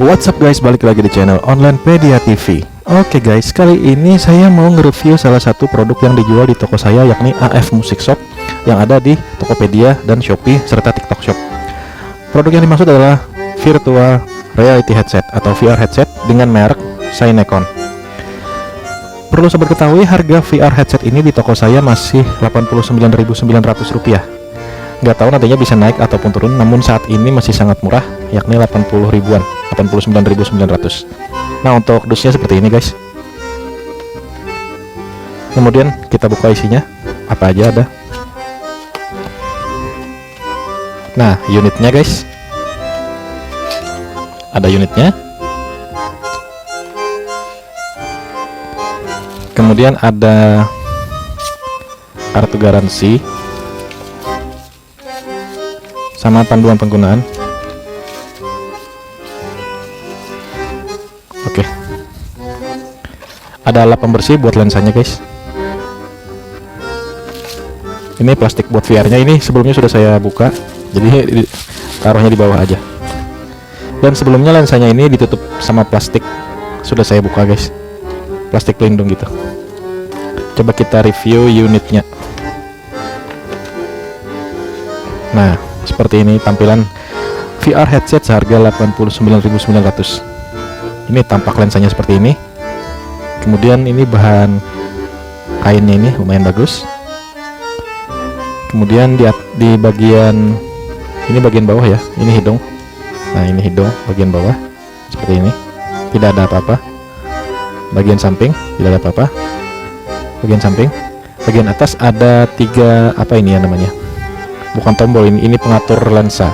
What's up guys, balik lagi di channel Onlinepedia TV. Oke guys, kali ini saya mau nge-review salah satu produk yang dijual di toko saya, yakni AF Music Shop yang ada di Tokopedia dan Shopee serta TikTok Shop. Produk yang dimaksud adalah Virtual Reality Headset atau VR headset dengan merek Cynecon. Perlu sobat ketahui, harga VR headset ini di toko saya masih Rp89.900. Nggak tahu nantinya bisa naik ataupun turun, namun saat ini masih sangat murah, yakni 80 ribuan, 89.900. Nah, untuk dusnya seperti ini guys. Kemudian kita buka isinya, apa aja ada. Nah, unitnya guys, ada unitnya. Kemudian ada kartu garansi sama panduan penggunaan. Oke. Ada alat pembersih buat lensanya guys. Ini plastik buat VR-nya, ini sebelumnya sudah saya buka, jadi taruhnya di bawah aja. Dan sebelumnya lensanya ini ditutup sama plastik, sudah saya buka guys, plastik pelindung gitu. Coba kita review unitnya. Nah, seperti ini tampilan VR headset seharga 89.900. Ini tampak lensanya seperti ini. Kemudian ini bahan kainnya ini lumayan bagus. Kemudian di bagian ini, bagian bawah ya, ini hidung. Nah, ini hidung bagian bawah seperti ini, tidak ada apa-apa. Bagian samping tidak ada apa-apa. Bagian samping, bagian atas ada tiga, apa ini ya namanya, bukan tombol, ini pengatur lensa.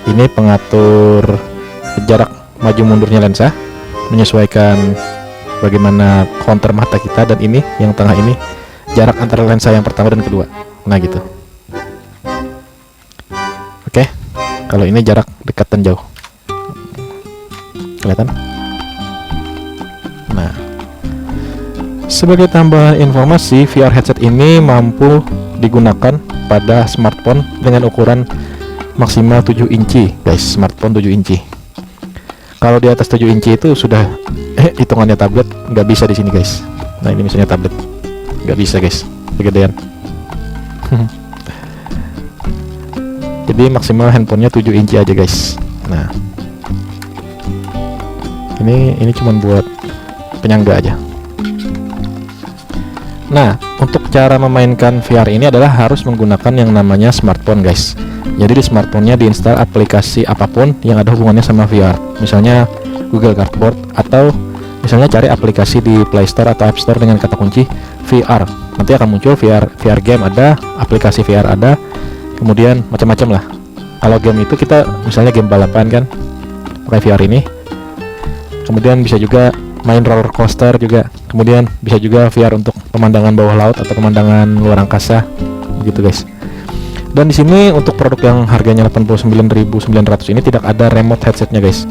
Ini pengatur jarak maju mundurnya lensa, menyesuaikan bagaimana counter mata kita, dan ini yang tengah ini jarak antara lensa yang pertama dan kedua. Nah gitu. Oke, kalau ini jarak dekat dan jauh, kelihatan. Nah, sebagai tambahan informasi, VR headset ini mampu digunakan pada smartphone dengan ukuran maksimal 7 inci guys, smartphone 7 inci. Kalau di atas 7 inci itu sudah hitungannya tablet, nggak bisa di sini guys. Nah, ini misalnya tablet, nggak bisa guys, kegedean. Jadi maksimal handphonenya 7 inci aja guys. Nah, ini cuman buat penyangga aja. Nah, untuk cara memainkan VR ini adalah harus menggunakan yang namanya smartphone guys. Jadi di smartphone-nya diinstal aplikasi apapun yang ada hubungannya sama VR, misalnya Google Cardboard, atau misalnya cari aplikasi di Play Store atau App Store dengan kata kunci VR. Nanti akan muncul VR game ada, aplikasi VR ada, kemudian macam-macam lah. Kalau game itu kita misalnya game balapan kan, pakai VR ini. Kemudian bisa juga main roller coaster juga. Kemudian bisa juga VR untuk pemandangan bawah laut atau pemandangan luar angkasa, begitu guys. Dan di sini untuk produk yang harganya 89.900 ini tidak ada remote headsetnya guys.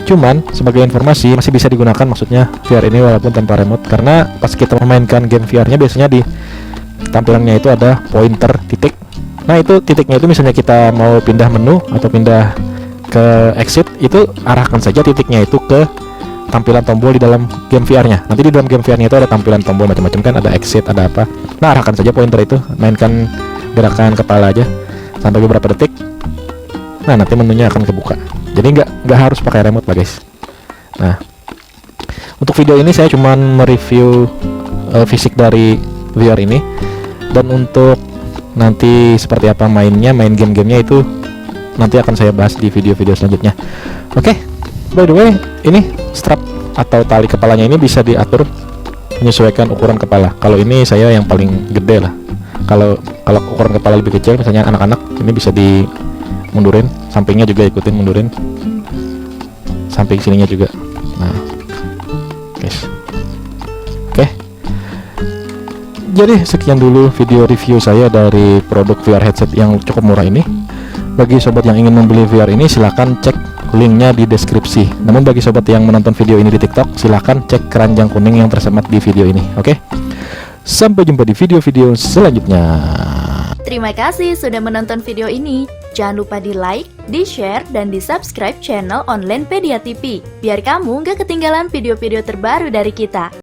Cuman sebagai informasi masih bisa digunakan, maksudnya VR ini walaupun tanpa remote, karena pas kita memainkan game VR-nya biasanya di tampilannya itu ada pointer titik. Nah, itu titiknya itu misalnya kita mau pindah menu atau pindah ke exit, itu arahkan saja titiknya itu ke tampilan tombol di dalam game VR-nya. Nanti di dalam game VR-nya itu ada tampilan tombol macam-macam kan, ada exit, ada apa. Nah, arahkan saja pointer itu, mainkan gerakan kepala aja sampai beberapa detik. Nah, nanti menunya akan kebuka. Jadi nggak harus pakai remote lah guys. Nah, untuk video ini saya cuman mereview fisik dari VR ini, dan untuk nanti seperti apa mainnya, main game-gamenya itu nanti akan saya bahas di video-video selanjutnya. Oke. By the way, ini strap atau tali kepalanya ini bisa diatur menyesuaikan ukuran kepala. Kalau ini saya yang paling gede lah. Kalau ukuran kepala lebih kecil, misalnya anak-anak, ini bisa dimundurin, sampingnya juga ikutin mundurin, samping sininya juga. Nah, guys. Oke. Jadi sekian dulu video review saya dari produk VR headset yang cukup murah ini. Bagi sobat yang ingin membeli VR ini, silahkan cek linknya di deskripsi. Namun bagi sobat yang menonton video ini di TikTok, silahkan cek keranjang kuning yang tersemat di video ini. Oke? Sampai jumpa di video-video selanjutnya. Terima kasih sudah menonton video ini. Jangan lupa di like, di share, dan di subscribe channel Onlinepedia TV, biar kamu gak ketinggalan video-video terbaru dari kita.